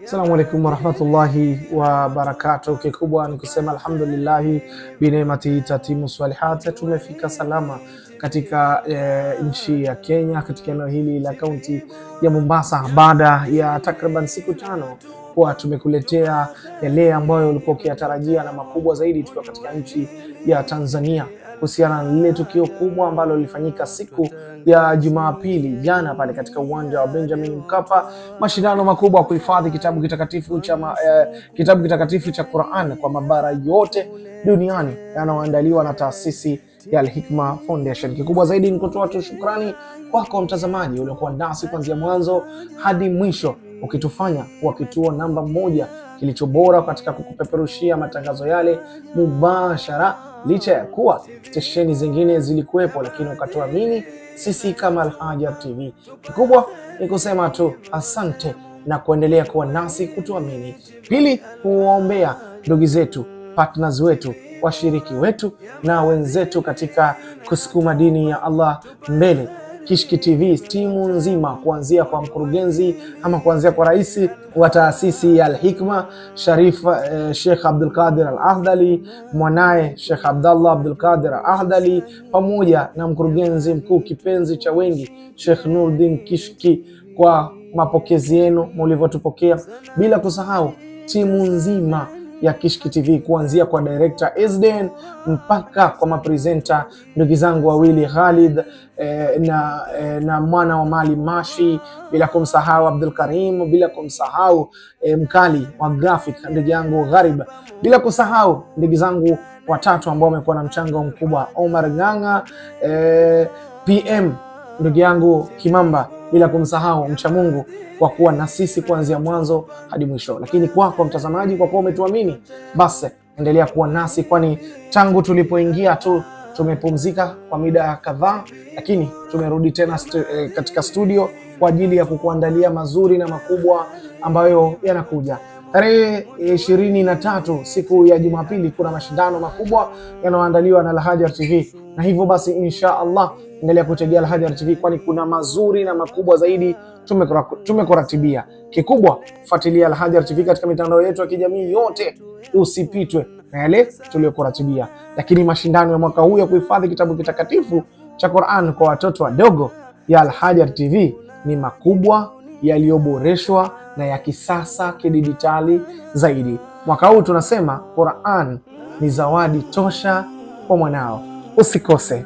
Assalamu alaikum warahmatullahi wabarakatuh. Kikubwa ni kusema alhamdulillahi bineemati tatimu swalihat. Tumefika salama katika nchi ya Kenya, katika eneo hili la kaunti ya Mombasa, baada ya takriban siku 5 kwa tumekuletea yale ambayo ulikuwa ukiyatarajia na makubwa zaidi tukiwa katika nchi ya Tanzania, kuhusiana na lile tukio kubwa ambalo lilifanyika siku ya Jumapili jana pale katika uwanja wa Benjamin Mkapa, mashindano makubwa kuhifadhi kitabu kitakatifu cha Qur'an kwa mabara yote duniani yanayoandaliwa na taasisi ya Al-Hikma Foundation. Kikubwa zaidi ni kutoa tu shukrani kwako mtazamaji uliokuwa nasi kuanzia mwanzo hadi mwisho, ukitufanya kuwa kituo namba 1 kilicho bora katika kukupeperushia matangazo yale mubashara, licha ya kuwa stesheni zingine zilikuwepo, lakini ukatuamini sisi kama Al-Hajar TV. Kikubwa ni kusema tu asante na kuendelea kuwa nasi, kutuamini. Pili, kuombea ndugu zetu, partners wetu, washiriki wetu na wenzetu katika kusukuma dini ya Allah mbele. Kishki TV timu nzima, kuanzia kwa mkurugenzi ama kuanzia kwa rais wa taasisi ya Al-Hikma Sheikh Abdul Qadir Al-Ahdali, mwanae Sheikh Abdullah Abdul Qadir Al-Ahdali, pamoja na mkurugenzi mkuu kipenzi cha wengi Sheikh Nuruddin Kishki, kwa mapokezi yenu mlivyotupokea, bila kusahau timu nzima ya Kishki TV, kuanzia kwa director Esden mpaka kwa mapresenter ndugu zangu wawili Khalid na mwana wa Mali Mashi, bila kumsahau Abdul Karim, bila kumsahau mkali wa graphic ndugu yangu Gharib, bila kusahau ndugu zangu watatu ambao wamekuwa na mchango mkubwa, Omar Nganga, PM ndugu yangu Kimamba, bila kumsahau mcha Mungu kwa kuwa na sisi kuanzia mwanzo hadi mwisho. Lakini kwako mtazamaji, kwa kuwa umetuamini, basi endelea kuwa nasi, kwani tangu tulipoingia tu tumepumzika kwa muda kadhaa, lakini tumerudi tena katika studio kwa ajili ya kukuandalia mazuri na makubwa ambayo yanakuja. Tarehe 23 siku ya Jumapili kuna mashindano makubwa yanayoandaliwa na Al-Hajar TV, na hivyo basi insha Allah endelea kutegea Al-Hajar TV, kwani kuna mazuri na makubwa zaidi tumekuratibia. Kikubwa fuatilia Al-Hajar TV katika mitandao yetu ya kijamii yote, usipitwe na yale tuliyokuratibia. Lakini mashindano ya mwaka huu ya kuhifadhi kitabu kitakatifu cha Qur'an kwa watoto wadogo ya Al-Hajar TV ni makubwa, yaliyoboreshwa na ya kisasa kidijitali zaidi. Mwaka huu tunasema Qur'an ni zawadi tosha kwa mwanao. Usikose.